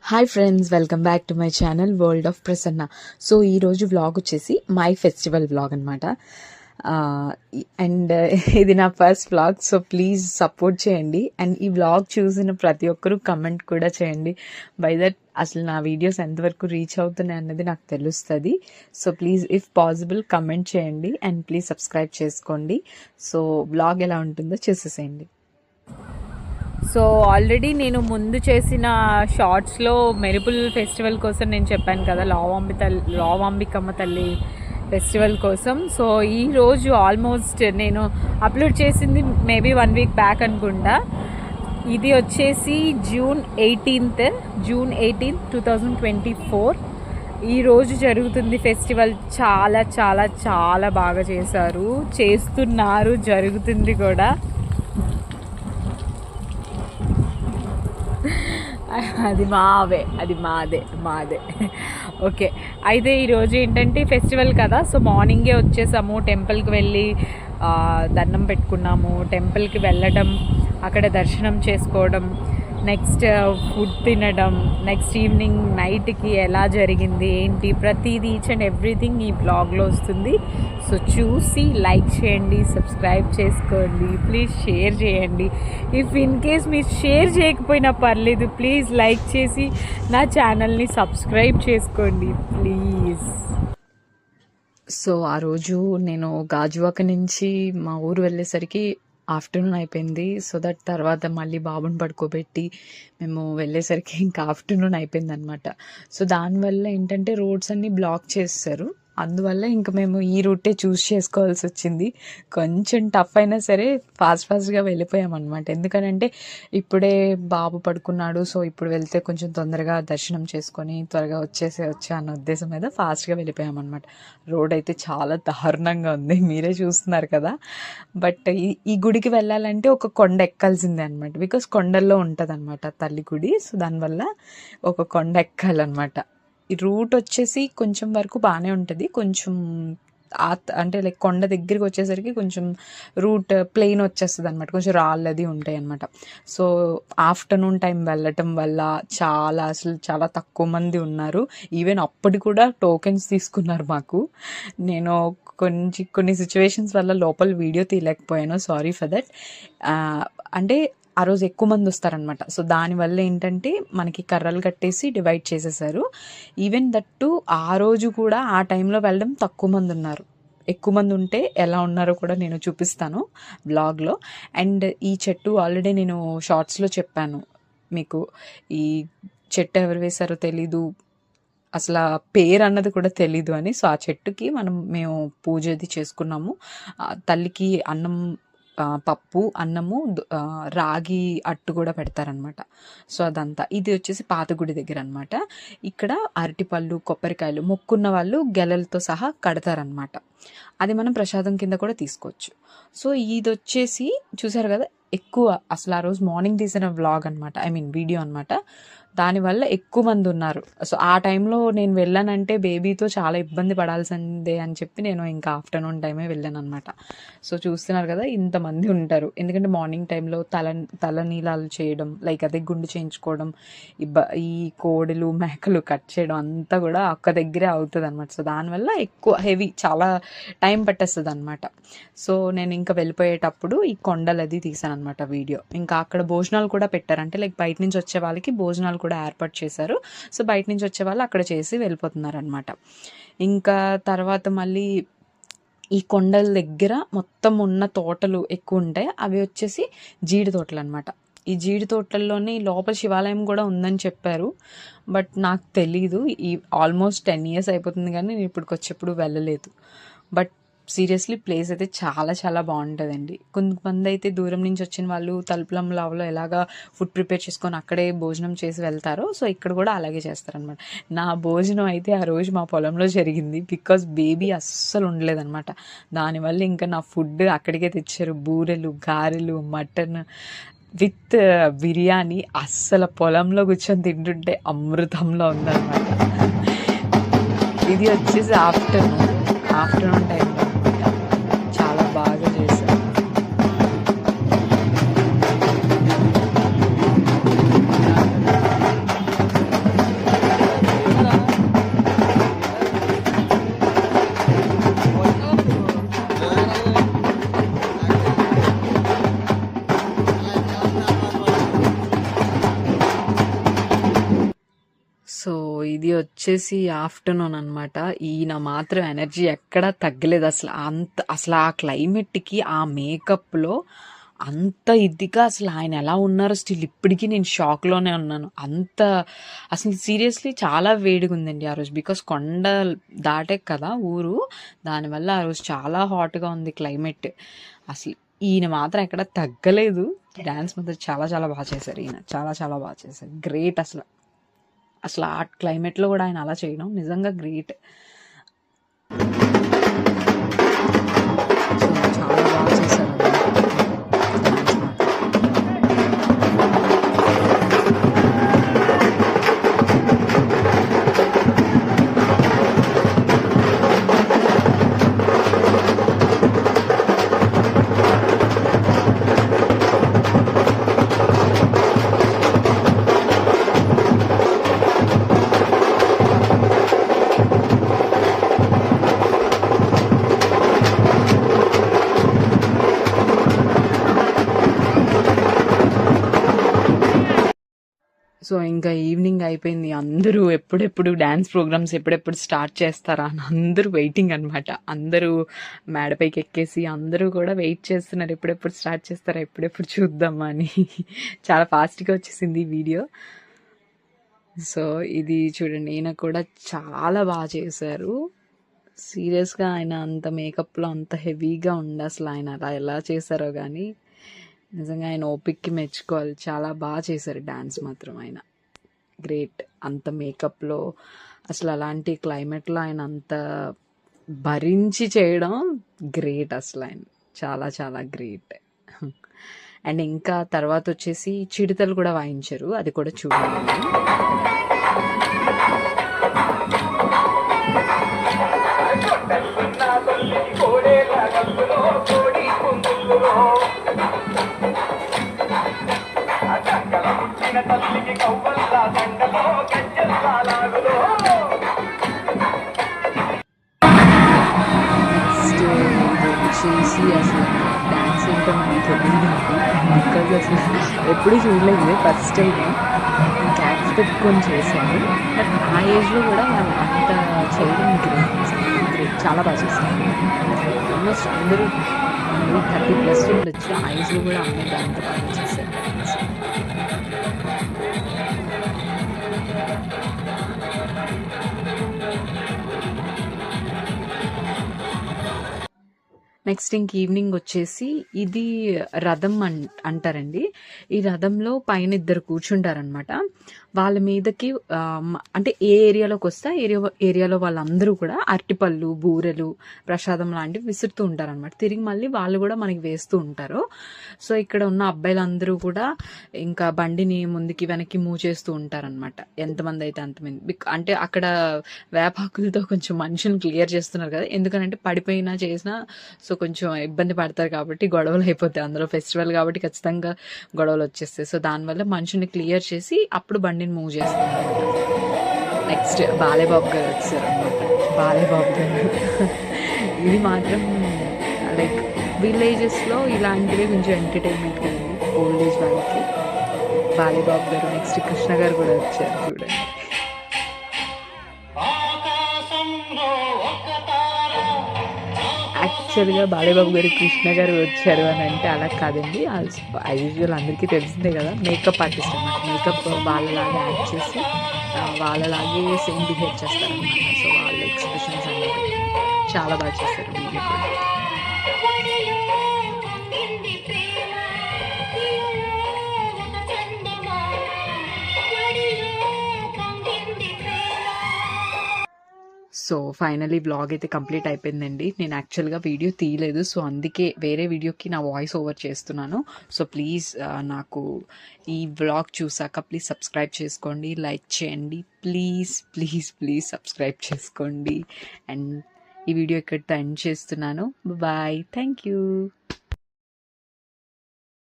Hi friends, welcome back to my channel world of Prasanna. So ఈరోజు vlog వచ్చేసి my festival vlog అనమాట. And ఇది నా first vlog, so please support చేయండి. And ఈ వ్లాగ్ చూసిన ప్రతి ఒక్కరూ కమెంట్ కూడా చేయండి. బై దట్ అసలు నా వీడియోస్ ఎంతవరకు రీచ్ అవుతున్నాయి అన్నది నాకు తెలుస్తుంది. So please if possible comment చేయండి అండ్ ప్లీజ్ సబ్స్క్రైబ్ చేసుకోండి. సో వ్లాగ్ ఎలా ఉంటుందో చూసేసేయండి. సో ఆల్రెడీ నేను ముందు చేసిన షార్ట్స్లో మెరుపుల్ ఫెస్టివల్ కోసం నేను చెప్పాను కదా, లావాంబికమ్మ తల్లి ఫెస్టివల్ కోసం. సో ఈరోజు ఆల్మోస్ట్ నేను అప్లోడ్ చేసింది మేబీ 1 వీక్ బ్యాక్ అనుకుంటా. ఇది వచ్చేసి జూన్ 18, 2024 ఈరోజు జరుగుతుంది ఫెస్టివల్. చాలా చాలా చాలా బాగా చేస్తున్నారు, జరుగుతుంది కూడా. అది మాదే. ఓకే, అయితే ఈరోజు ఏంటంటే ఫెస్టివల్ కదా, సో మార్నింగే వచ్చేసాము. టెంపుల్కి వెళ్ళి దండం పెట్టుకున్నాము. టెంపుల్కి వెళ్ళడం, అక్కడ దర్శనం చేసుకోవడం, నెక్స్ట్ ఫుడ్ తినడం, నెక్స్ట్ ఈవినింగ్ నైట్కి ఎలా జరిగింది ఏంటి ప్రతిదీ ఈచ్ అండ్ ఎవ్రీథింగ్ ఈ బ్లాగ్లో వస్తుంది. సో చూసి లైక్ చేయండి, సబ్స్క్రైబ్ చేసుకోండి, ప్లీజ్ షేర్ చేయండి. ఇఫ్ ఇన్ కేస్ మీరు షేర్ చేయకపోయినా పర్లేదు, ప్లీజ్ లైక్ చేసి నా ఛానల్ని సబ్స్క్రైబ్ చేసుకోండి ప్లీజ్. సో ఆ రోజు నేను గాజువాక నుంచి మా ఊరు వెళ్ళేసరికి ఆఫ్టర్నూన్ అయిపోయింది. సో దట్ తర్వాత మళ్ళీ బాబుని పడుకోబెట్టి మేము వెళ్ళేసరికి ఇంకా ఆఫ్టర్నూన్ అయిపోయింది అనమాట. సో దానివల్ల ఏంటంటే రోడ్స్ అన్నీ బ్లాక్ చేస్తారు. అందువల్ల ఇంకా మేము ఈ రూటే చూస్ చేసుకోవాల్సి వచ్చింది. కొంచెం టఫ్ అయినా సరే ఫాస్ట్గా వెళ్ళిపోయామన్నమాట. ఎందుకనంటే ఇప్పుడే బాబు పడుకున్నాడు, సో ఇప్పుడు వెళ్తే కొంచెం తొందరగా దర్శనం చేసుకొని త్వరగా వచ్చా అన్న ఉద్దేశం మీద ఫాస్ట్గా వెళ్ళిపోయామన్నమాట. రోడ్ అయితే చాలా దారుణంగా ఉంది, మీరే చూస్తున్నారు కదా. బట్ ఈ గుడికి వెళ్ళాలంటే ఒక కొండ ఎక్కాల్సిందే అనమాట, బికాస్ కొండల్లో ఉంటుంది అనమాట తల్లి గుడి. సో దానివల్ల ఒక కొండ ఎక్కాలన్నమాట. ఈ రూట్ వచ్చేసి కొంచెం వరకు బాగానే ఉంటుంది, కొంచెం అంటే లైక్ కొండ దగ్గరికి వచ్చేసరికి కొంచెం రూట్ ప్లెయిన్ వచ్చేస్తుంది అనమాట, కొంచెం రాళ్ళది ఉంటాయి అనమాట. సో ఆఫ్టర్నూన్ టైం వెళ్ళటం వల్ల అసలు చాలా తక్కువ మంది ఉన్నారు. ఈవెన్ అప్పటి కూడా టోకెన్స్ తీసుకున్నారు మాకు. నేను కొన్ని సిచ్యువేషన్స్ వల్ల లోపల వీడియో తీయలేకపోయాను, సారీ ఫర్ దట్. అంటే ఆ రోజు ఎక్కువ మంది వస్తారనమాట. సో దానివల్ల ఏంటంటే మనకి కర్రలు కట్టేసి డివైడ్ చేసేసారు. ఈవెన్ దట్టు ఆ రోజు కూడా ఆ టైంలో వెళ్ళడం తక్కువ మంది ఉన్నారు. ఎక్కువ మంది ఉంటే ఎలా ఉన్నారో కూడా నేను చూపిస్తాను బ్లాగ్లో. అండ్ ఈ చెట్టు ఆల్రెడీ నేను షార్ట్స్లో చెప్పాను మీకు. ఈ చెట్టు ఎవరు వేశారో తెలీదు, అసలు పేరు అన్నది కూడా తెలీదు అని. సో ఆ చెట్టుకి మేము పూజ అది చేసుకున్నాము. తల్లికి పప్పు, అన్నము, రాగి అట్టు కూడా పెడతారనమాట. సో అదంతా ఇది వచ్చేసి పాత గుడి దగ్గర అనమాట. ఇక్కడ అరటిపళ్ళు, కొబ్బరికాయలు మొక్కున్న వాళ్ళు గెలలతో సహా కడతారనమాట. అది మనం ప్రసాదం కింద కూడా తీసుకోవచ్చు. సో ఇది వచ్చేసి చూసారు కదా, ఎక్కువ అసలు ఆ రోజు మార్నింగ్ తీసిన వ్లాగ్ అనమాట, వీడియో అనమాట. దానివల్ల ఎక్కువ మంది ఉన్నారు. సో ఆ టైంలో నేను వెళ్ళానంటే బేబీతో చాలా ఇబ్బంది పడాల్సిందే అని చెప్పి నేను ఇంకా ఆఫ్టర్నూన్ టైమే వెళ్ళాను అనమాట. సో చూస్తున్నారు కదా, ఇంతమంది ఉంటారు. ఎందుకంటే మార్నింగ్ టైంలో తలనీలాలు చేయడం, లైక్ అదే గుండు చేయించుకోవడం, ఈ కోడలు మేకలు కట్ చేయడం అంతా కూడా ఒక్క దగ్గరే అవుతుంది అనమాట. సో దానివల్ల ఎక్కువ హెవీ, చాలా టైం పట్టేస్తుంది అనమాట. సో నేను ఇంకా వెళ్ళిపోయేటప్పుడు ఈ కొండలు అది తీసాను అనమాట వీడియో. ఇంకా అక్కడ భోజనాలు కూడా పెట్టారు, అంటే లైక్ బయట నుంచి వచ్చే వాళ్ళకి భోజనాలు కూడా ఏర్పాటు చేశారు. సో బయట నుంచి వచ్చే వాళ్ళు అక్కడ చేసి వెళ్ళిపోతున్నారు అనమాట. ఇంకా తర్వాత మళ్ళీ ఈ కొండల దగ్గర మొత్తం ఉన్న తోటలు ఎక్కువ ఉంటాయి. అవి వచ్చేసి జీడి తోటలు అనమాట. ఈ జీడి తోటల్లోనే లోపల శివాలయం కూడా ఉందని చెప్పారు, బట్ నాకు తెలీదు. ఈ ఆల్మోస్ట్ 10 years అయిపోతుంది కానీ నేను ఇప్పటికి వచ్చేప్పుడు వెళ్ళలేదు. బట్ సీరియస్లీ ప్లేస్ అయితే చాలా చాలా బాగుంటుందండి. కొంతమంది అయితే దూరం నుంచి వచ్చిన వాళ్ళు తలుపులంలో ఎలాగా ఫుడ్ ప్రిపేర్ చేసుకొని అక్కడే భోజనం చేసి వెళ్తారో, సో ఇక్కడ కూడా అలాగే చేస్తారనమాట. నా భోజనం అయితే ఆ రోజు మా పొలంలో జరిగింది, బికాజ్ బేబీ అస్సలు ఉండలేదన్నమాట. దానివల్ల ఇంకా నా ఫుడ్ అక్కడికే తెచ్చారు. బూరెలు, గారెలు, మటన్ విత్ బిర్యానీ. అస్సలు పొలంలో కూర్చొని తింటుంటే అమృతంలో ఉందన్నమాట. ఇది వచ్చేసి ఆఫ్టర్నూన్ టైంలో చాలా బాగా చేశారు. ఇది వచ్చేసి ఆఫ్టర్నూన్ అనమాట. ఈయన మాత్రం ఎనర్జీ ఎక్కడా తగ్గలేదు అసలు. అసలు ఆ క్లైమేట్కి ఆ మేకప్లో అంత ఇదిగా అసలు ఆయన ఎలా ఉన్నారో స్టిల్ ఇప్పటికీ నేను షాక్లోనే ఉన్నాను. అసలు సీరియస్లీ చాలా వేడిగా ఉందండి ఆ రోజు. బికాస్ కొండ దాటే కదా ఊరు, దానివల్ల ఆ రోజు చాలా హాట్గా ఉంది క్లైమేట్. అసలు ఈయన మాత్రం ఎక్కడ తగ్గలేదు. డ్యాన్స్ మాత్రం చాలా చాలా బాగా చేశారు. ఈయన చాలా చాలా బాగా చేశారు. గ్రేట్ అసలు. ఆ క్లైమేట్లో కూడా ఆయన అలా చేయడం నిజంగా గ్రేట్. సో చాలా బాగా చేశారు డ్యాన్స్ మాత్రం. సో ఇంకా ఈవినింగ్ అయిపోయింది. అందరూ ఎప్పుడెప్పుడు డ్యాన్స్ ప్రోగ్రామ్స్ ఎప్పుడెప్పుడు స్టార్ట్ చేస్తారా అని అందరూ వెయిటింగ్ అనమాట. అందరూ మేడపైకి ఎక్కేసి అందరూ కూడా వెయిట్ చేస్తున్నారు, ఎప్పుడెప్పుడు స్టార్ట్ చేస్తారా, ఎప్పుడెప్పుడు చూద్దామా అని. చాలా ఫాస్ట్గా వచ్చేసింది ఈ వీడియో. సో ఇది చూడండి, ఈయన కూడా చాలా బాగా చేశారు. సీరియస్గా ఆయన అంత మేకప్లో అంత హెవీగా ఉంది. అసలు ఆయన అలా ఎలా చేశారో కానీ నిజంగా ఆయన ఓపిక్కి మెచ్చుకోవాలి. చాలా బాగా చేశారు డ్యాన్స్ మాత్రం ఆయన. గ్రేట్. అంత మేకప్లో అసలు అలాంటి క్లైమేట్లో ఆయన అంత భరించి చేయడం గ్రేట్. అసలు ఆయన చాలా చాలా గ్రేట్. అండ్ ఇంకా తర్వాత వచ్చేసి చిడతలు కూడా వాయించారు, అది కూడా చూడండి. చేసి అసలు డ్యాన్స్ ఏంటో మనకు తెలియదు. బికాజ్ అసలు ఎప్పుడు చూడలేదు, ఫస్ట్ టైం క్యాప్స్ పెట్టుకొని చేశాను. బట్ ఆ ఏజ్లో కూడా వాళ్ళు అంత చేయడం గ్రేట్. చాలా బాగా చేశారు. ఆల్మోస్ట్ అందరూ 30+ ఉండొచ్చు. ఆ ఏజ్లో కూడా అందరూ అంత బాగా చేశారు. నెక్స్ట్ ఇంక ఈవినింగ్ వచ్చేసి ఇది రథం అంటారండి. ఈ రథంలో పైన 2 కూర్చుంటారనమాట. వాళ్ళ మీదకి అంటే ఏ ఏరియాలోకి వస్తే ఏరియాలో వాళ్ళందరూ కూడా అరటిపళ్ళు, బూరెలు, ప్రసాదం లాంటివి విసురుతూ ఉంటారనమాట. తిరిగి మళ్ళీ వాళ్ళు కూడా మనకి వేస్తూ ఉంటారు. సో ఇక్కడ ఉన్న అబ్బాయిలందరూ కూడా ఇంకా బండిని ముందుకి వెనక్కి మూవ్ చేస్తూ ఉంటారనమాట. ఎంతమంది అయితే అంతమంది. అంటే అక్కడ వేపాకులతో కొంచెం మనుషుని క్లియర్ చేస్తున్నారు కదా, ఎందుకంటే పడిపోయినా చేసినా సో కొంచెం ఇబ్బంది పడతారు కాబట్టి గొడవలు అయిపోతాయి. అందులో ఫెస్టివల్ కాబట్టి ఖచ్చితంగా గొడవలు వచ్చేస్తాయి. సో దానివల్ల మనుషుని క్లియర్ చేసి అప్పుడు బండిని మూవ్ చేస్తున్నారు. నెక్స్ట్ బాలేబాబు గారు వచ్చారు అనమాట. బాలేబాబు గారు ఇది మాత్రం లైక్ విలేజెస్లో ఇలాంటివి కొంచెం ఎంటర్టైన్మెంట్ కలిగింది ఓల్డ్ ఏజ్ వాళ్ళకి. బాలేబాబు గారు, నెక్స్ట్ కృష్ణ గారు కూడా వచ్చారు చూడండి. యాక్చువల్గా బాలేబాబు గారు కృష్ణ గారు వచ్చారు అని అంటే అలా కాదండి. యాజ్ యూజువల్ అందరికీ తెలిసిందే కదా, మేకప్ ఆర్టిస్ట్ అనమాట. మేకప్ వాళ్ళలాగా యాక్ట్ చేసి వాళ్ళలాగే సేమ్ బిహేవ్ చేస్తారనమాట. సో వాళ్ళ ఎక్స్ప్రెషన్స్ అన్నమాట చాలా బాగా చేస్తారు వీడియో కూడా. సో ఫైనలీ వ్లాగ్ అయితే కంప్లీట్ అయిపోయిందండి. నేను యాక్చువల్గా వీడియో తీయలేదు, సో అందుకే వేరే వీడియోకి నా వాయిస్ ఓవర్ చేస్తున్నాను. సో ప్లీజ్ నాకు ఈ వ్లాగ్ చూసాక ప్లీజ్ సబ్స్క్రైబ్ చేసుకోండి, లైక్ చేయండి, ప్లీజ్ ప్లీజ్ ప్లీజ్ సబ్స్క్రైబ్ చేసుకోండి. అండ్ ఈ వీడియో ఇక్కడితో ఎండ్ చేస్తున్నాను. Bye, thank you.